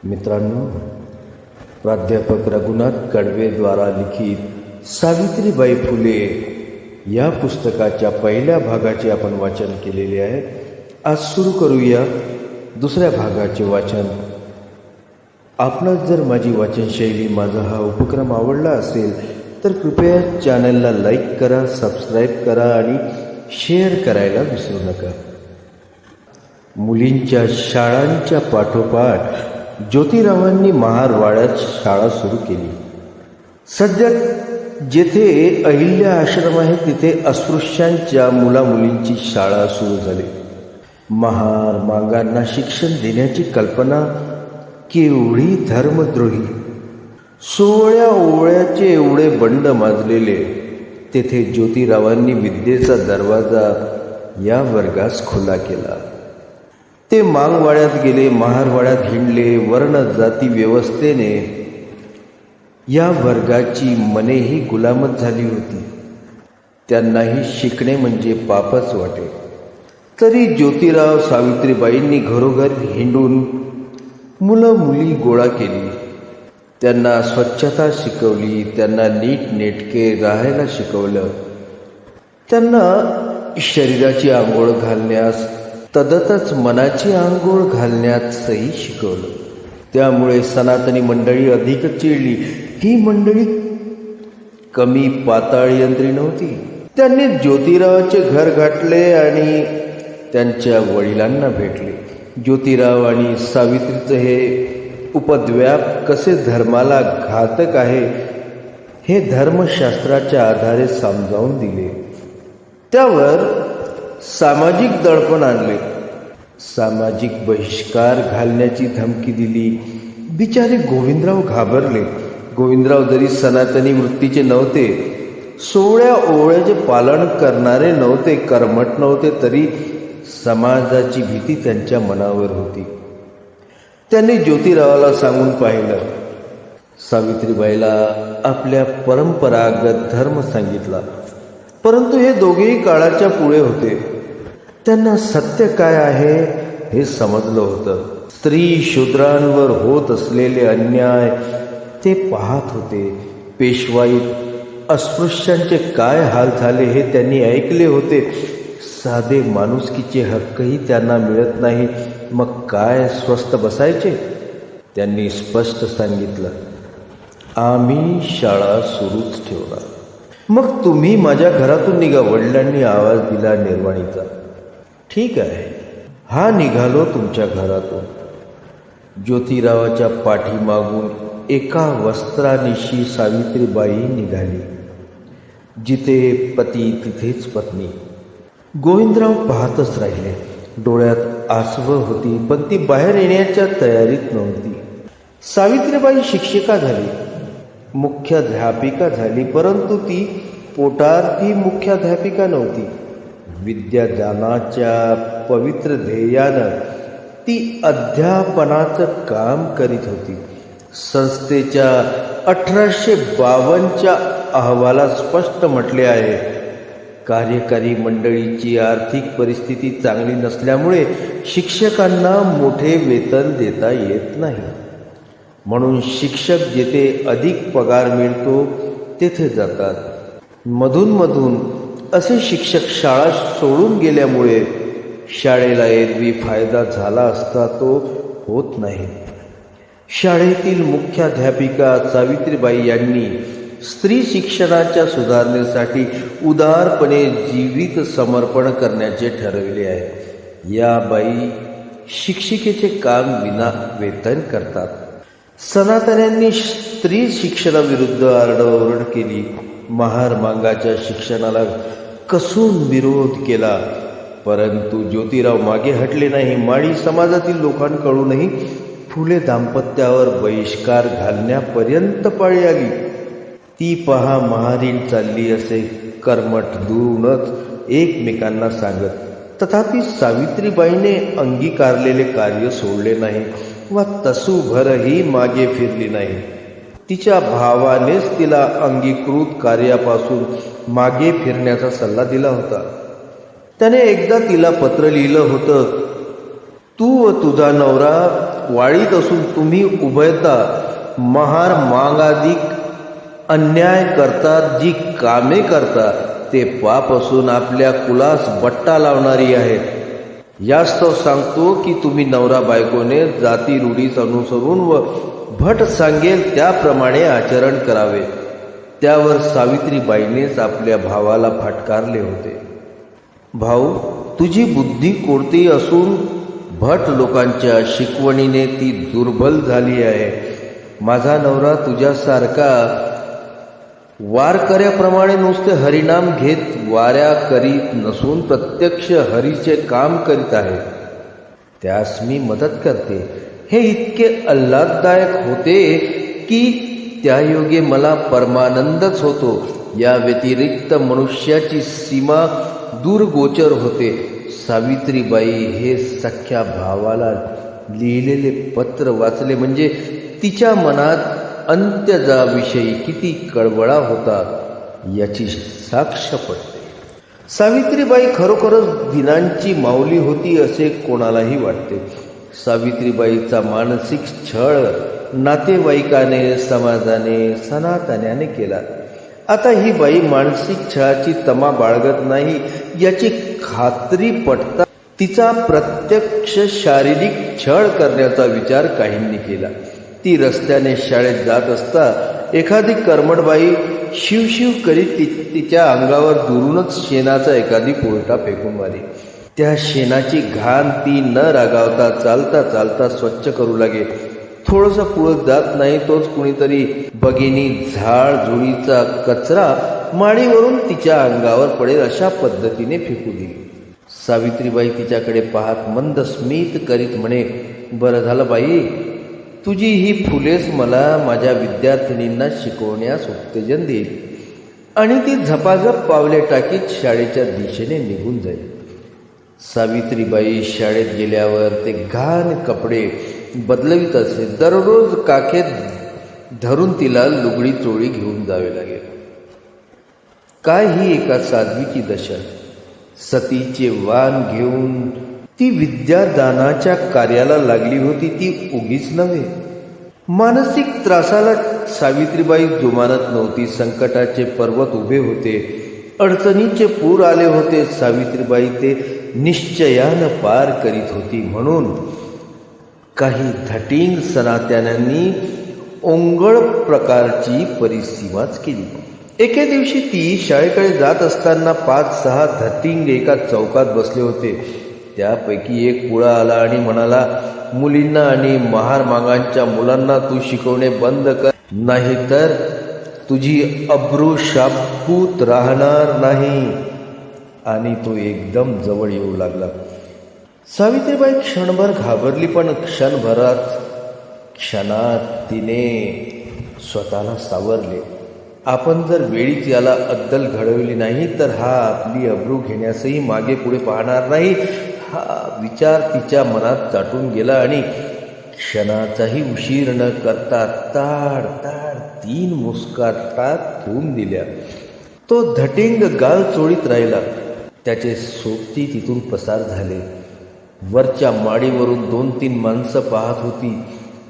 मित्रांनो, प्राध्यापक रघुनाथ कडवे द्वारा लिखित सावित्रीबाई फुले या पुस्तकाच्या पहिल्या भागाचे आपण वाचन केलेले आहे. आज सुरू करूया दुसऱ्या भागाचे वाचन. आपणास जर माझी वाचनशैली, माझा हा उपक्रम आवडला असेल तर कृपया चॅनलला लाईक करा, सबस्क्राईब करा आणि शेअर करायला विसरू नका. मुलींच्या शाळांच्या पाठोपाठ ज्योतिरावांनी महारवाड्यात शाळा सुरू केली. सध्या जेथे अहिल्या आश्रम आहे तिथे अस्पृश्यांच्या मुलामुलींची शाळा सुरू झाली. महार मांगांना शिक्षण देण्याची कल्पना केवढी धर्मद्रोही. सोवळ्या ओवळ्याचे एवढे बंड माजलेले तेथे ज्योतिरावांनी विद्येचा दरवाजा या वर्गास खुला केला. ते मांगवाड्यात गेले, महारवाड्यात हिंडले. वर्ण जाती व्यवस्थेने या वर्गाची मनेही गुलामत झाली होती. त्यांनाही शिकणे म्हणजे पापच वाटे. तरी ज्योतिराव सावित्रीबाईंनी घरोघर हिंडून मुलं मुली गोळा केली. त्यांना स्वच्छता शिकवली, त्यांना नीटनेटके राहायला शिकवलं, त्यांना शरीराची आंघोळ घालण्यास तदतच मनाची आंघोळ घालण्यासही शिकवलं. त्यामुळे सनातनी मंडळी अधिक चिडली. ही मंडळी कमी पाताळ यंत्री नव्हती. त्यांनी ज्योतिरावाचे घर गाठले आणि त्यांच्या वडिलांना भेटले. ज्योतिराव आणि सावित्रीचं हे उपद्व्याप कसे धर्माला घातक आहे हे धर्मशास्त्राच्या आधारे समजावून दिले. त्यावर सामाजिक दडपण आणले. सामाजिक बहिष्कार घालण्याची धमकी दिली. बिचारे गोविंदराव घाबरले. गोविंदराव जरी सनातनी वृत्तीचे नव्हते, सोवळ्या ओवळ्याचे पालन करणारे नव्हते, कर्मठ नव्हते, तरी समाजाची भीती त्यांच्या मनावर होती. त्यांनी ज्योतिरावाला सांगून पाहिलं. सावित्रीबाईला आपल्या परंपरागत धर्म सांगितला. परंतु हे दोघेही काळाच्या पुढे होते. त्यांना सत्य काय आहे हे समजलं होतं. स्त्री शूद्रांवर होत असलेले अन्याय ते पाहत होते. पेशवाईत अस्पृश्यांचे काय हाल झाले हे त्यांनी ऐकले होते. साधे माणुसकीचे हक्कही त्यांना मिळत नाही, मग काय स्वस्थ बसायचे? त्यांनी स्पष्ट सांगितलं, आम्ही शाळा सुरूच ठेवणार. मग तुम्ही माझ्या घरातून निघा. वडिलांनी आवाज दिला निर्वाणीचा. ठीक आहे, हा निघालो तुमच्या घरातून. ज्योतिरावाच्या पाठीमागून एका वस्त्रानिशी सावित्रीबाई निघाली. जिथे पती तिथेच पत्नी. गोविंदराव पाहतच राहिले. डोळ्यात आसव होती, पण ती बाहेर येण्याच्या तयारीत नव्हती. सावित्रीबाई शिक्षिका झाली, मुख्याध्यापिका झाली, परंतु ती पोटार्थी मुख्याध्यापिका नव्हती. विद्यादानाच्या पवित्र ध्येयानं ती अध्यापनाचं काम करीत होती. संस्थेच्या 1852च्या अहवालात स्पष्ट म्हटले आहे, कार्यकारी मंडळीची आर्थिक परिस्थिती चांगली नसल्यामुळे शिक्षकांना मोठे वेतन देता येत नाही. म्हणून शिक्षक जेथे अधिक पगार मिळतो तेथे जातात. मधून असे शिक्षक शाळा सोडून गेल्यामुळे शाळेला एरवी फायदा झाला असता तो होत नाही. शाळेतील मुख्याध्यापिका सावित्रीबाई यांनी स्त्री शिक्षणाच्या सुधारणेसाठी उदारपणे जीवित समर्पण करण्याचे ठरविले आहे. या बाई शिक्षिकेचे काम विना वेतन करतात. सनातन्यांनी स्त्री शिक्षणाविरुद्ध आरडाओरड केली. महार मांगाच्या शिक्षणाला कसून विरोध केला, परंतु ज्योतिराव मागे हटले नाही. माळी समाजातील लोकांकडूनही फुले दाम्पत्यावर बहिष्कार घालण्यापर्यंत पाळी आली. ती पहा महारीण चालली असे कर्मठ दुरूनच एकमेकांना सांगत. तथापि सावित्रीबाईने अंगीकारलेले कार्य सोडले नाही वा तसूभरही मागे फिरली नाही. तिच्या भावानेच तिला अंगीकृत कार्यापासून मागे फिरण्याचा सल्ला दिला होता. त्याने एकदा तिला पत्र लिहिलं होतं, तू व तुझा नवरा वाळीत असून तुम्ही उभयता महार मागाधिक अन्याय करतात, जी कामे करतात ते पाप असून आपल्या कुलास बट्टा लावणारी आहेत. यास्तव सांगतो की तुम्ही नवरा बायकोने जाती रूढीस अनुसरून व भट सांगेल त्याप्रमाणे आचरण करावे. त्यावर सावित्रीबाईनेच आपल्या भावाला फटकारले होते. भाऊ, तुझी बुद्धी कोणती असून भट लोकांच्या शिकवणीने ती दुर्बल झाली आहे. माझा नवरा तुझ्यासारखा वारकऱ्याप्रमाणे नुसते हरिनाम घेत वाऱ्या करीत नसून प्रत्यक्ष हरीचे काम करीत आहे. त्यास मी मदत करते. हे इतके आल्हाददायक होते की त्यायोगे मला परमानंदच होतो. या व्यतिरिक्त मनुष्याची सीमा दूरगोचर होते. सावित्रीबाई हे सख्या भावाला लिहिलेले पत्र वाचले म्हणजे तिच्या मनात अंत्यजाविषयी किती कळवळा होता याची साक्ष पडते. सावित्रीबाई खरोखरच दिनांची माऊली होती असे कोणालाही वाटते. सावित्रीबाईचा मानसिक छळ नातेवाईकाने, समाजाने, सनातन्याने केला. आता ही बाई मानसिक छळाची तमा बाळगत नाही याची खात्री पटता तिचा प्रत्यक्ष शारीरिक छळ करण्याचा विचार काहींनी केला. ती रस्त्याने शाळेत जात असता एखादी कर्मठबाई शिवशिव करीत तिच्या अंगावर दुरूनच शेणाचा एखादी पोळटा फेकून मारी. त्या शेणाची घाण ती न रागावता चालता चालता स्वच्छ करू लागे. थोडंसं पुढं जात नाही तोच कुणीतरी भगिनी झाड झुडीचा कचरा माडीवरून तिच्या अंगावर पडेल अशा पद्धतीने फेकू दिली. सावित्रीबाई तिच्याकडे पाहत मंद स्मित करीत म्हणे, बरं झालं बाई, तुझी ही फुलेच मला माझ्या विद्यार्थिनींना शिकवण्यास उत्तेजन देईल. आणि ती झपाझप पावले टाकीत शाळेच्या दिशेने निघून जाईल. सावित्रीबाई शाळेत गेल्यावर ते घाण कपडे बदलवीत असे. दररोज काखेत धरून तिला लुगडी चोळी घेऊन जावे लागेल. काय ही एका साध्वीची दशा. सतीचे वाण घेऊन ती विद्यादानाच्या कार्याला लागली होती. ती उगीच नव्हे. मानसिक त्रासाला सावित्रीबाई जुमानत नव्हती. संकटाचे पर्वत उभे होते. अडचणीचे पूर आले होते. सावित्रीबाई ते निश्चयानं पार करीत होती. म्हणून काही धटिंग सनातन्यांनी ओंगळ प्रकारची परिसीमाच केली. एके दिवशी ती शाळेकडे जात असताना 5-6 धटिंग एका चौकात बसले होते. त्यापैकी एक पुढा आला आणि म्हणाला, मुलींना आणि महारमागांच्या मुलांना तू शिकवणे बंद कर, नाहीतर तुझी अब्रू शाबूत राहणार नाही. आणि तो एकदम जवळ येऊ लागला. सावित्रीबाई क्षणभर घाबरली, पण क्षणात तिने स्वतःला सावरले. आपण जर वेळीच याला अद्दल घडवली नाही तर हा आपली अब्रू घेण्यासही मागे पुढे पाहणार नाही. हा विचार तिच्या मनात चाटून गेला आणि क्षणाचाही उशीर न करता ताड ताड 3 मुस्काटात घेऊन दिल्या. तो धटिंग गाल चोळीत राहिला. त्याचे सोबती तिथून पसार झाले. वरच्या माडीवरून 2-3 माणसं पाहत होती.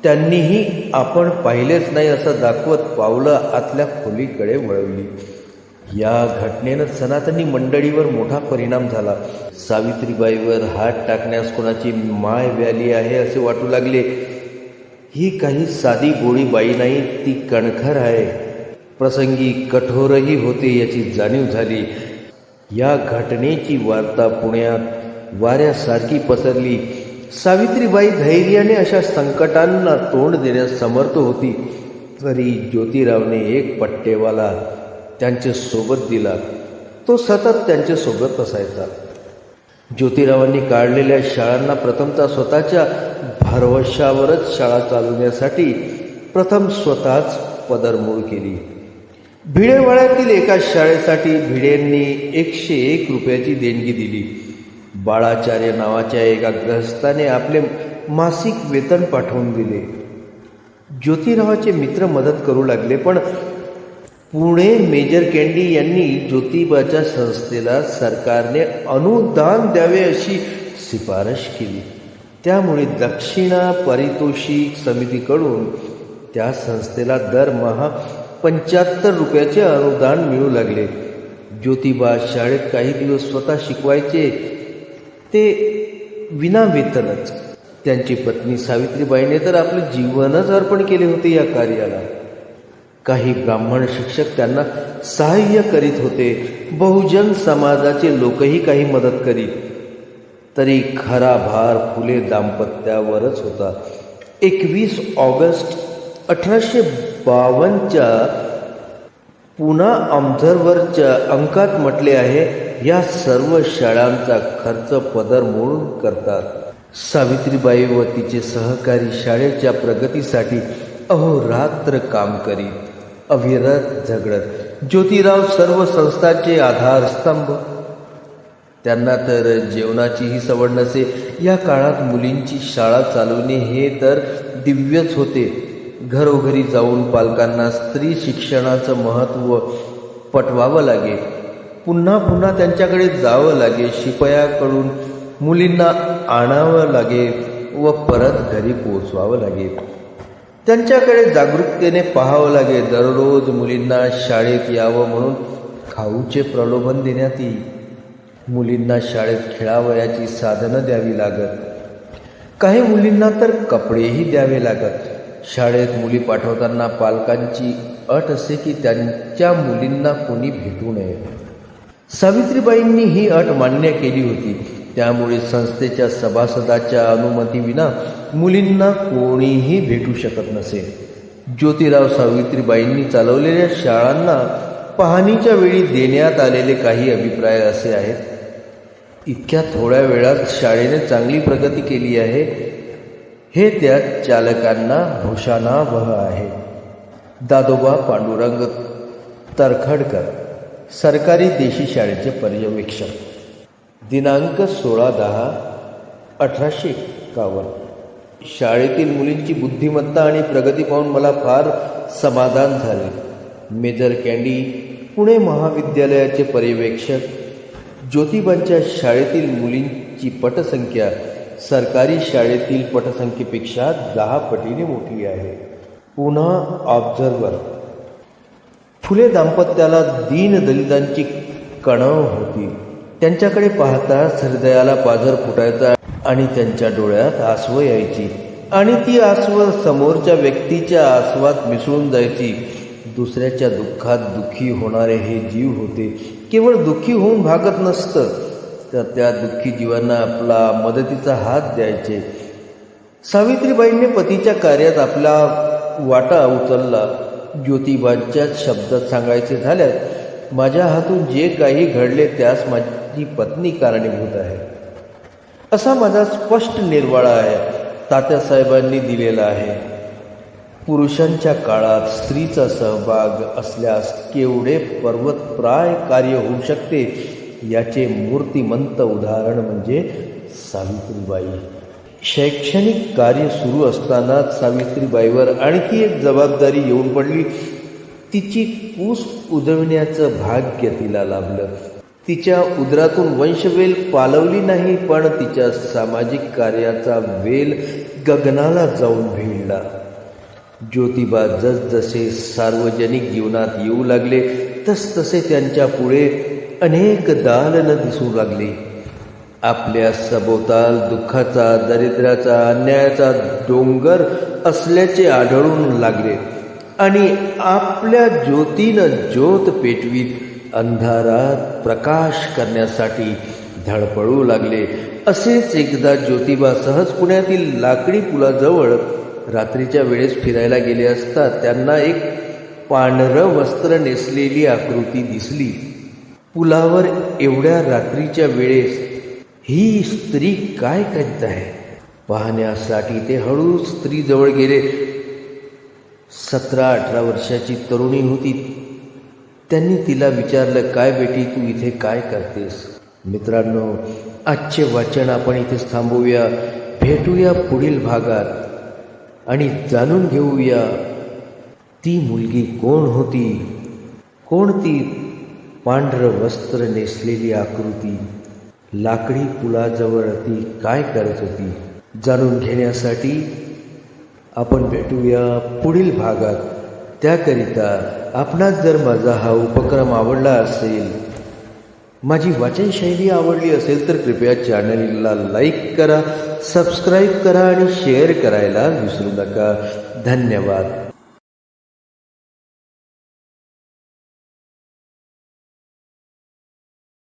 त्यांनीही आपण पाहिलेच नाही असं दाखवत पावलं आतल्या खोलीकडे वळवली. या घटनेनं सनातनी मंडळीवर मोठा परिणाम झाला. सावित्रीबाईवर हात टाकण्यास कोणाची माय व्याली आहे असे वाटू लागले. ही काही साधी गोळी बाई नाही, ती कणखर आहे. प्रसंगी कठोरही होते याची जाणीव झाली. या घटनेची वार्ता पुण्यात वाऱ्यासारखी पसरली. सावित्रीबाई धैर्याने अशा संकटांना तोंड देण्यास समर्थ होती. तरी ज्योतिरावने एक पट्टेवाला त्यांच्या सोबत दिला. तो सतत त्यांच्या सोबत असायचा. ज्योतिरावांनी काढलेल्या शाळांना प्रथमतः स्वतःच्या भरवशावरच शाळा चालवण्यासाठी प्रथम स्वतःच पदरमोड केली. भिडेवाड्यातील एका शाळेसाठी भिडेंनी 101 रुपयाची देणगी दिली. बाळाचार्य नावाच्या एका गृहस्थाने आपले मासिक वेतन पाठवून दिले. ज्योतिरावाचे मित्र मदत करू लागले, पण पुणे मेजर कॅन्डी यांनी ज्योतिबाच्या संस्थेला सरकारने अनुदान द्यावे अशी शिफारस केली. त्यामुळे दक्षिणा पारितोषिक समितीकडून त्या संस्थेला दरमहा 75 रुपयाचे अनुदान मिळू लागले. ज्योतिबा शाळेत काही दिवस स्वतः शिकवायचे, ते विना वेतनच. त्यांची पत्नी सावित्रीबाईंनी तर आपले जीवनच अर्पण केले होते या कार्याला. काही ब्राह्मण शिक्षक त्यांना सहाय्य करीत होते. बहुजन समाजाचे लोकही काही मदत करीत. तरी खरा भार फुले दाम्पत्यावरच होता. 21 ऑगस्ट 1852च्या पुणा ऑब्झर्व्हरच्या अंकात म्हटले आहे, या सर्व शाळांचा खर्च पदर मोडून करतात. सावित्रीबाई व तिचे सहकारी शाळेच्या प्रगतीसाठी अहोरात्र काम करीत, अविरत झगडत. ज्योतिराव सर्व संस्थांचे आधारस्तंभ. त्यांना तर जेवणाचीही सवड नसे. या काळात मुलींची शाळा चालवणे हे तर दिव्यच होते. घरोघरी जाऊन पालकांना स्त्री शिक्षणाचं महत्त्व पटवावं लागे. पुन्हा पुन्हा त्यांच्याकडे जावं लागे. शिपायाकडून मुलींना आणावं लागे व परत घरी पोचवावं लागे. त्यांच्याकडे जागरूकतेने पाहावं लागे. दररोज मुलींना शाळेत यावं म्हणून खाऊचे प्रलोभन देण्यात येई. मुलींना शाळेत खेळावयाची साधनं द्यावी लागत. काही मुलींना तर कपडेही द्यावे लागत. शाळेत मुली पाठवताना पालकांची अट असे की त्यांच्या मुलींना कोणी भेटू नये. सावित्रीबाईंनी ही अट मान्य केली होती. त्यामुळे संस्थेच्या सभासदाच्या अनुमतीविना मुलींना कोणीही भेटू शकत नसे. ज्योतिराव सावित्रीबाईंनी चालवलेल्या शाळांना पाहणीच्या वेळी देण्यात आलेले काही अभिप्राय असे आहेत. इतक्या थोड्या वेळात शाळेने चांगली प्रगती केली आहे, हे त्या चालकांना भूषणावह आहे. दादोबा पांडुरंग तरखडकर, सरकारी देशी शाळेचे पर्यवेक्षक. दिनांक 16/10/1851. शाळेतील मुलींची बुद्धिमत्ता आणि प्रगती पाहून मला फार समाधान झाले. मेजर कँडी, पुणे महाविद्यालयाचे पर्यवेक्षक. ज्योतिबांच्या शाळेतील मुलींची पटसंख्या सरकारी शाळेतील पटसंख्येपेक्षा 10 पटीने मोठी आहे. पुन्हा ऑब्झर्व्हर. फुले दाम्पत्याला दीनदलितांची कणव होती. त्यांच्याकडे पाहताच हृदयाला पाझर फुटायचा आणि त्यांच्या डोळ्यात आसवं यायची आणि ती आसवं समोरच्या व्यक्तीच्या आसवात मिसळून जायची. दुसऱ्याच्या दुःखात दुःखी होणारे हे जीव होते. केवळ दुःखी होऊन भागत नसतं, तर त्या दुःखी जीवांना आपला मदतीचा हात द्यायचे. सावित्रीबाईंनी पतीच्या कार्यात आपला वाटा उचलला. ज्योतिबांच्याच शब्दात सांगायचे झाल्यास, माझ्या हातून जे काही घडले त्यास माझी पत्नी कारणीभूत आहे, असा माझा स्पष्ट निर्वाळा आहे. तात्यासाहेबांनी दिलेला आहे. पुरुषांच्या काळात स्त्रीचा सहभाग असल्यास केवढे पर्वतप्राय कार्य होऊ शकते, याचे मूर्तिमंत उदाहरण म्हणजे सावित्रीबाई. शैक्षणिक कार्य सुरू असतानाच सावित्रीबाईवर आणखी एक जबाबदारी येऊन पडली. तिची कूस उजवण्याचं भाग्य तिला लाभलं. तिच्या उदरातून वंशवेल पालवली नाही, पण तिच्या सामाजिक कार्याचा वेल गगनाला जाऊन भिडला. ज्योतिबा जसजसे सार्वजनिक जीवनात येऊ लागले तसतसे त्यांच्या पुढे अनेक दालनं दिसू लागली. आपल्या सभोवताल दुःखाचा, दरिद्राचा, अन्यायाचा डोंगर असल्याचे आढळून लागले आणि आपल्या ज्योतीनं ज्योत पेटवीत अंधारात प्रकाश करण्यासाठी धडपडू लागले. असेच एकदा ज्योतिबा सहज पुण्यातील लाकडी पुलाजवळ रात्रीच्या वेळेस फिरायला गेले असता त्यांना एक पांढरं वस्त्र नेसलेली आकृती दिसली. पुलावर एवढ्या रात्रीच्या वेळेस ही स्त्री काय करीत आहे पाहण्यासाठी ते हळूच स्त्रीजवळ गेले. 17-18 वर्षाची तरुणी होती. त्यांनी तिला विचारलं, काय बेटी, तू इथे काय करतेस? मित्रांनो, आजचे वाचन आपण इथेच थांबवूया. भेटूया पुढील भागात आणि जाणून घेऊया ती मुलगी कोण होती, कोणती पांढरं वस्त्र नेसलेली आकृती लाकडी पुलाजवळ ती काय करत होती. जाणून घेण्यासाठी आपण भेटूया पुढील भागात. त्याकरिता आपणास जर माझा हा उपक्रम आवडला असेल, माझी वाचनशैली आवडली असेल तर कृपया चॅनलला लाईक करा, सबस्क्राईब करा आणि शेअर करायला विसरू नका. धन्यवाद.